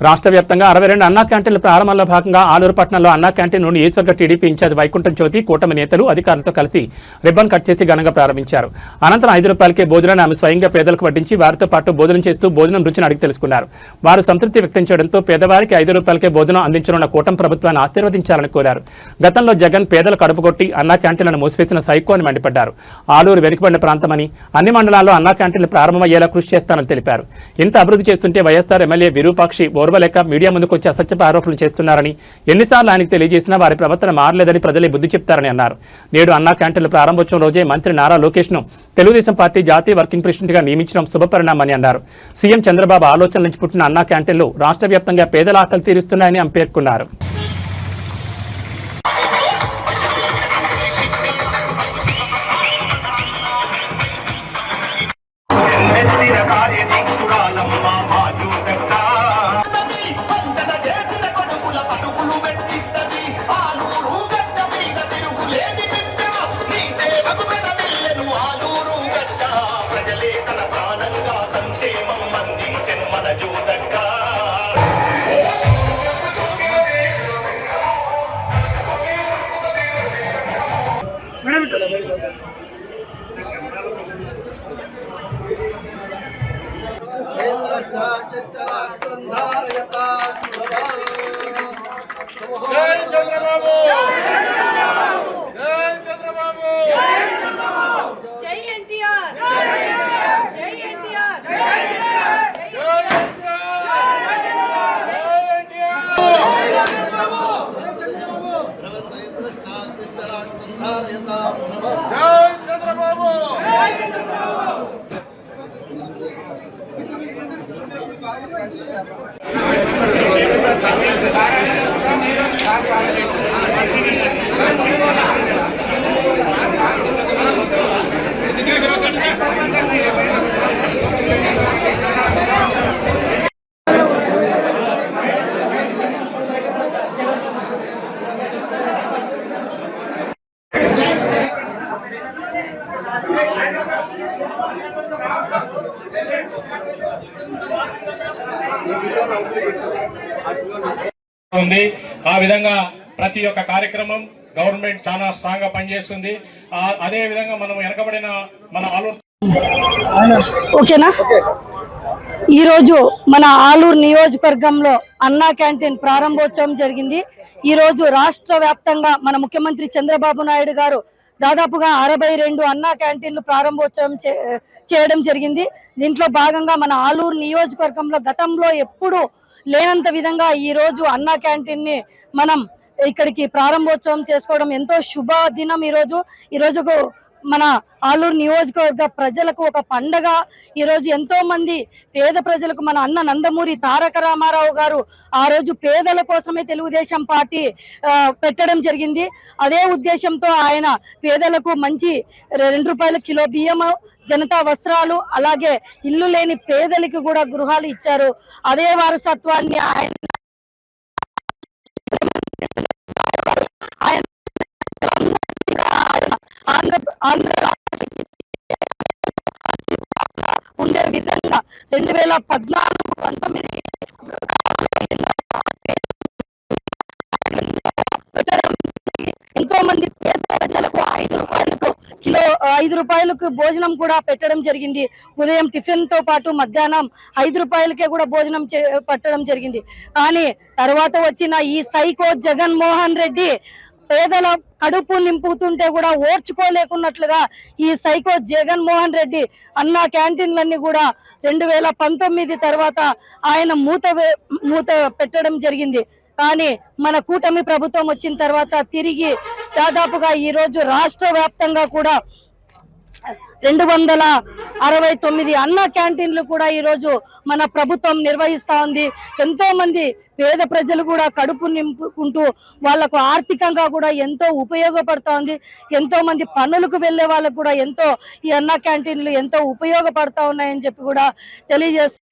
రాష్ట్ర వ్యాప్తంగా 62 అన్నా క్యాంటీన్ల ప్రారంభంలో భాగంగా ఆలూరు పట్టణంలో అన్నా క్యాంటీన్ నియోజకవర్గ టీడీపీ ఇన్ఛార్జ్ వైకుంఠం జ్యోతి కూటమి నేతలు అధికారులతో కలిసి రిబ్బన్ కట్ చేసి ఘనంగా ప్రారంభించారు. అనంతరం 5 రూపాయలకే భోజనాన్ని ఆమె స్వయంగా పేదలకు వడ్డించి వారితో పాటు భోజనం చేస్తూ భోజనం రుచిని అడిగి తెలుసుకున్నారు. వారు సంతృప్తి వ్యక్తం చేయడంతో పేదవారికి 5 రూపాయలకే భోజనం అందించనున్న కూటమి ప్రభుత్వాన్ని ఆశీర్వదించాలని కోరారు. గతంలో జగన్ పేదలు కడుపుకొట్టి అన్నా క్యాంటీన్లను మూసివేసిన సైకో అని మండిపడ్డారు. ఆలూరు వెనుకబడిన ప్రాంతమని అన్ని మండలాల్లో అన్నా క్యాంటీన్లు ప్రారంభమయ్యేలా కృషి చేస్తానని తెలిపారు. ఇంత అభివృద్ధి చేస్తుంటే వైఎస్ఆర్ ఎమ్మెల్యే విరూపాక్షి ఓర్వలేక మీడియా ముందుకు వచ్చి అసత్యపు ఆరోపణలు చేస్తున్నారని, ఎన్నిసార్లు ఆయనకు తెలియజేసినా వారి ప్రవర్తన మారలేదని ప్రజలే బుద్ధి చెప్తారని అన్నారు. నేడు అన్నా క్యాంటీన్ల ప్రారంభోత్సవం రోజే మంత్రి నారా లోకేష్ ను తెలుగుదేశం పార్టీ జాతీయ వర్కింగ్ ప్రెసిడెంట్ గా నియమించడం శుభపరిణామని అన్నారు. సీఎం చంద్రబాబు ఆలోచనల నుంచి పుట్టిన అన్నా క్యాంటీన్లు రాష్ట్ర వ్యాప్తంగా పేదల ఆకలి తీరుస్తున్నాయని ఆమె పేర్కొన్నారు. ఉంది. ఆ విధంగా ప్రతి ఒక్క కార్యక్రమం గవర్నమెంట్ చాలా స్ట్రాంగ్ గా పనిచేస్తుంది. అదే విధంగా మనం వెనకబడిన మన ఓకేనా. ఈరోజు మన ఆలూరు నియోజకవర్గంలో అన్నా క్యాంటీన్ ప్రారంభోత్సవం జరిగింది. ఈరోజు రాష్ట్ర వ్యాప్తంగా మన ముఖ్యమంత్రి చంద్రబాబు నాయుడు గారు దాదాపుగా 62 అన్నా క్యాంటీన్లు ప్రారంభోత్సవం చేయడం జరిగింది. దీంట్లో భాగంగా మన ఆలూరు నియోజకవర్గంలో గతంలో ఎప్పుడు లేనంత విధంగా ఈరోజు అన్నా క్యాంటీన్ ని మనం ఇక్కడికి ప్రారంభోత్సవం చేసుకోవడం ఎంతో శుభ దినం. ఈరోజు మన ఆలూరు నియోజకవర్గ ప్రజలకు ఒక పండగ. ఈరోజు ఎంతో మంది పేద ప్రజలకు మన అన్న నందమూరి తారక రామారావు గారు ఆ రోజు పేదల కోసమే తెలుగుదేశం పార్టీ పెట్టడం జరిగింది. అదే ఉద్దేశంతో ఆయన పేదలకు మంచి 2 రూపాయల కిలో బియ్యము, జనతా వస్త్రాలు, అలాగే ఇల్లు లేని పేదలకు కూడా గృహాలు ఇచ్చారు. అదే వారసత్వాన్ని ఆయన ఉండే విధంగా 2014-19 ఎంతో మంది పేద ప్రజలకు 5 రూపాయలకు భోజనం కూడా పెట్టడం జరిగింది. ఉదయం టిఫిన్ తో పాటు మధ్యాహ్నం 5 రూపాయలకే కూడా భోజనం పెట్టడం జరిగింది. కానీ తర్వాత వచ్చిన ఈ సైకో జగన్మోహన్ రెడ్డి పేదల కడుపు నింపుతుంటే కూడా ఓర్చుకోలేకున్నట్లుగా ఈ సైకో జగన్మోహన్ రెడ్డి అన్నా క్యాంటీన్లన్నీ కూడా 2019 తర్వాత ఆయన మూత పెట్టడం జరిగింది. కానీ మన కూటమి ప్రభుత్వం వచ్చిన తర్వాత తిరిగి దాదాపుగా ఈరోజు రాష్ట్ర వ్యాప్తంగా కూడా 269 అన్నా క్యాంటీన్లు కూడా ఈరోజు మన ప్రభుత్వం నిర్వహిస్తా ఉంది. ఎంతో మంది పేద ప్రజలు కూడా కడుపు నింపుకుంటూ వాళ్లకు ఆర్థికంగా కూడా ఎంతో ఉపయోగపడతా ఉంది. ఎంతో మంది పనులకు వెళ్లే వాళ్ళకు కూడా ఎంతో ఈ అన్నా క్యాంటీన్లు ఎంతో ఉపయోగపడతా ఉన్నాయని చెప్పి కూడా తెలియజేస్తారు.